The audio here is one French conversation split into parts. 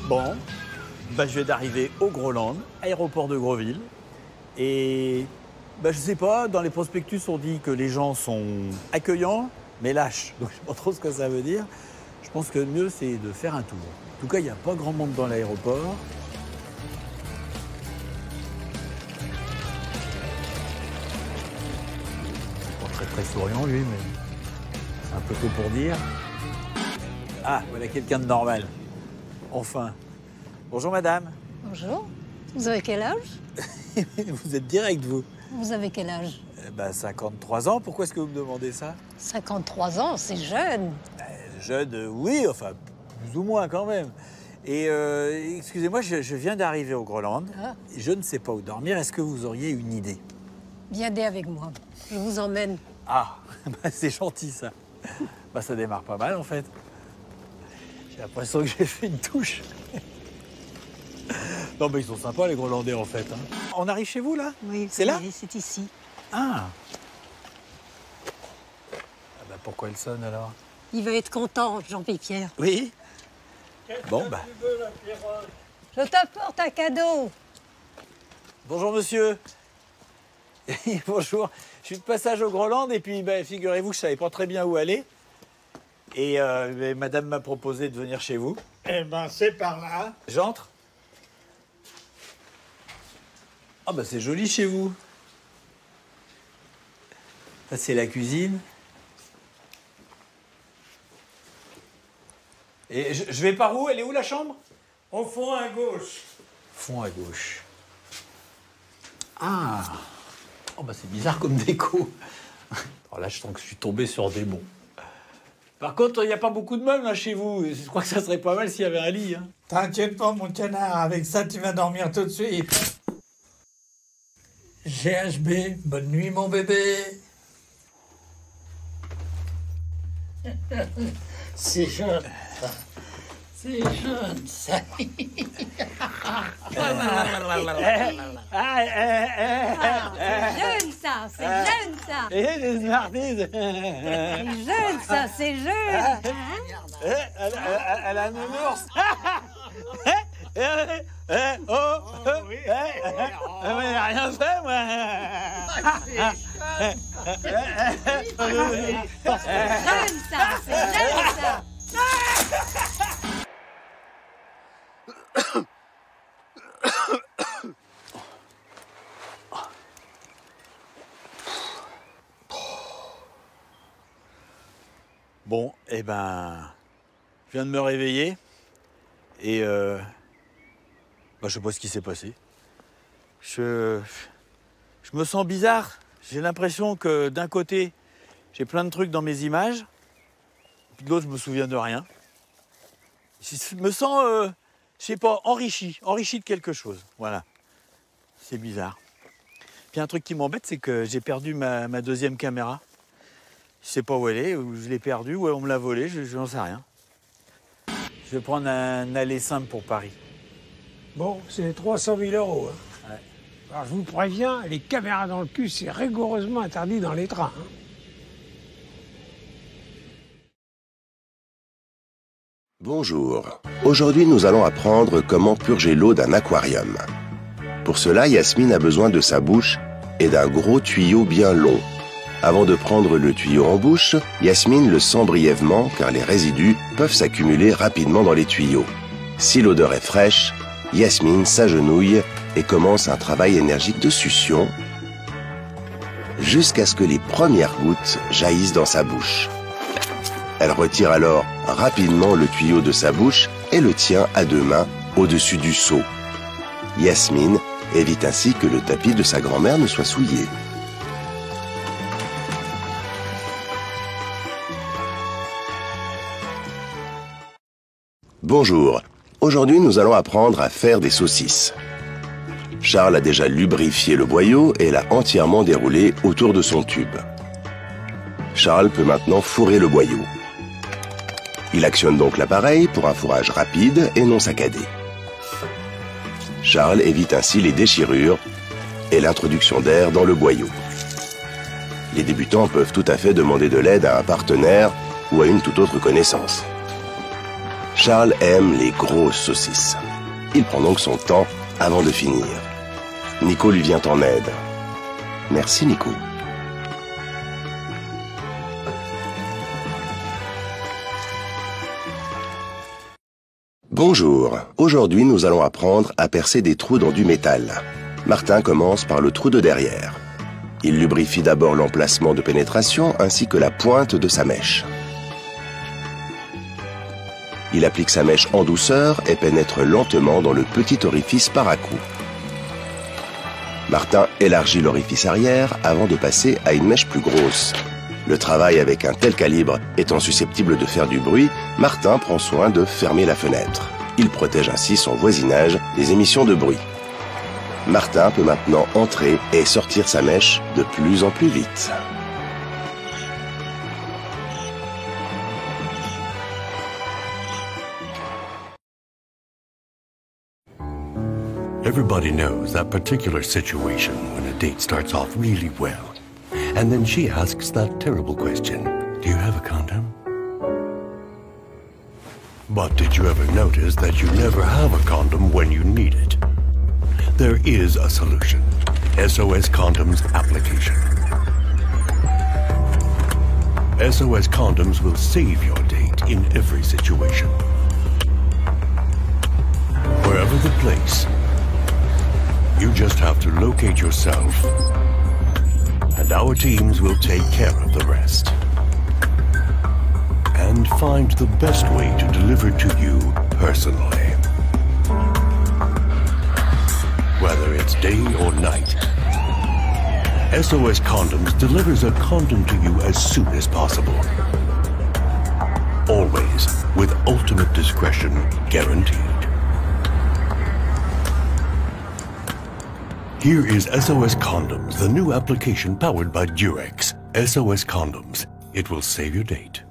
Bon, je viens d'arriver au Groland, aéroport de Grosville. Et je sais pas, dans les prospectus, on dit que les gens sont accueillants, mais lâches. Donc je sais pas trop ce que ça veut dire. Je pense que le mieux, c'est de faire un tour. En tout cas, il n'y a pas grand monde dans l'aéroport. Pas très souriant, lui, mais c'est un peu tôt pour dire. Ah, voilà quelqu'un de normal. Enfin. Bonjour, madame. Bonjour. Vous avez quel âge? Vous êtes direct, vous. Vous avez quel âge? 53 ans. Pourquoi est-ce que vous me demandez ça? 53 ans, c'est jeune. Jeune, oui, enfin, plus ou moins quand même. Et excusez-moi, je viens d'arriver au Groland. Ah. Je ne sais pas où dormir. Est-ce que vous auriez une idée? Viendez avec moi. Je vous emmène. Ah, c'est gentil, ça. Ça démarre pas mal, en fait. J'ai l'impression que j'ai fait une touche. Non, mais ils sont sympas, les Grolandais, en fait. Hein. On arrive chez vous, là? Oui, c'est là? C'est ici. Ah. Pourquoi elle sonne, alors? Il va être content, Jean-Pierre. Oui. Bon, Je t'apporte un cadeau. Bonjour, monsieur. Bonjour. Je suis de passage au Groland et puis, figurez-vous que je savais pas très bien où aller. Et madame m'a proposé de venir chez vous. Eh ben, c'est par là. J'entre? Ah, c'est joli chez vous. Ça, c'est la cuisine. Et je vais par où? Elle est où, la chambre? Au fond à gauche. Fond à gauche. Ah. C'est bizarre comme déco. Alors là, je sens que je suis tombé sur des bons. Par contre, il n'y a pas beaucoup de meubles là, chez vous. Je crois que ça serait pas mal s'il y avait un lit. Hein. T'inquiète pas, mon canard. Avec ça, tu vas dormir tout de suite. GHB, bonne nuit, mon bébé. C'est jeune, ça. C'est jeune, ça. Jeune, ça. C'est jeune, ça. C'est jeune, Ça, c'est jeune. Elle a un nounours. Mais j'ai rien fait, moi. Jeune, ça. C'est jeune, ça. Bon, je viens de me réveiller et je sais pas ce qui s'est passé. Je me sens bizarre. J'ai l'impression que d'un côté, j'ai plein de trucs dans mes images, puis de l'autre, je me souviens de rien. Je me sens, je sais pas, enrichi de quelque chose. Voilà, c'est bizarre. Puis un truc qui m'embête, c'est que j'ai perdu ma deuxième caméra. Je sais pas où elle est, ou je l'ai perdue, ou on me l'a volée, je n'en sais rien. Je vais prendre un aller simple pour Paris. Bon, c'est 300 000 €. Hein. Ouais. Alors je vous préviens, les caméras dans le cul, c'est rigoureusement interdit dans les trains. Hein. Bonjour. Aujourd'hui, nous allons apprendre comment purger l'eau d'un aquarium. Pour cela, Yasmine a besoin de sa bouche et d'un gros tuyau bien long. Avant de prendre le tuyau en bouche, Yasmine le sent brièvement car les résidus peuvent s'accumuler rapidement dans les tuyaux. Si l'odeur est fraîche, Yasmine s'agenouille et commence un travail énergique de succion jusqu'à ce que les premières gouttes jaillissent dans sa bouche. Elle retire alors rapidement le tuyau de sa bouche et le tient à deux mains au-dessus du seau. Yasmine évite ainsi que le tapis de sa grand-mère ne soit souillé. Bonjour, aujourd'hui nous allons apprendre à faire des saucisses. Charles a déjà lubrifié le boyau et l'a entièrement déroulé autour de son tube. Charles peut maintenant fourrer le boyau. Il actionne donc l'appareil pour un fourrage rapide et non saccadé. Charles évite ainsi les déchirures et l'introduction d'air dans le boyau. Les débutants peuvent tout à fait demander de l'aide à un partenaire ou à une toute autre connaissance. Charles aime les grosses saucisses. Il prend donc son temps avant de finir. Nico lui vient en aide. Merci Nico. Bonjour, aujourd'hui nous allons apprendre à percer des trous dans du métal. Martin commence par le trou de derrière. Il lubrifie d'abord l'emplacement de pénétration ainsi que la pointe de sa mèche. Il applique sa mèche en douceur et pénètre lentement dans le petit orifice par à-coups. Martin élargit l'orifice arrière avant de passer à une mèche plus grosse. Le travail avec un tel calibre étant susceptible de faire du bruit, Martin prend soin de fermer la fenêtre. Il protège ainsi son voisinage des émissions de bruit. Martin peut maintenant entrer et sortir sa mèche de plus en plus vite. Everybody knows that particular situation when a date starts off really well. And then she asks that terrible question, do you have a condom? But did you ever notice that you never have a condom when you need it? There is a solution. SOS Condoms application. SOS Condoms will save your date in every situation. Wherever the place, you just have to locate yourself, and our teams will take care of the rest. And find the best way to deliver to you personally. Whether it's day or night, SOS Condoms delivers a condom to you as soon as possible. Always with ultimate discretion guaranteed. Here is SOS Condoms, the new application powered by Durex. SOS Condoms. It will save your date.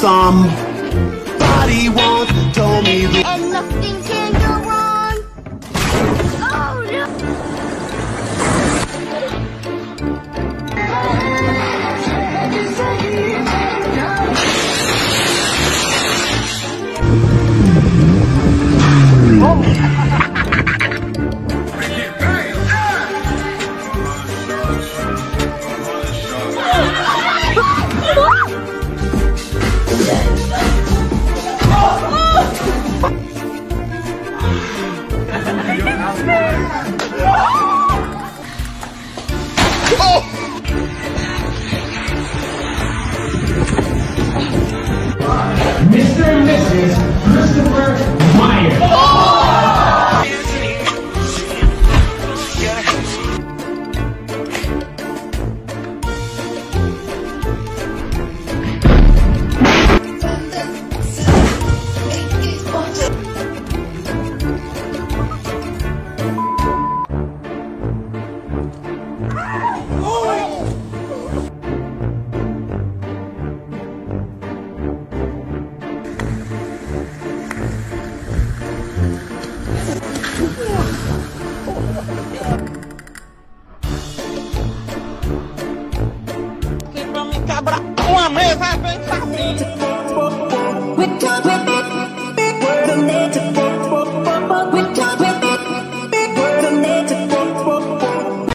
Somebody once told me that and nothing can go wrong. Oh no! Mr. and Mrs. Christopher Myers. uma mesa bem família.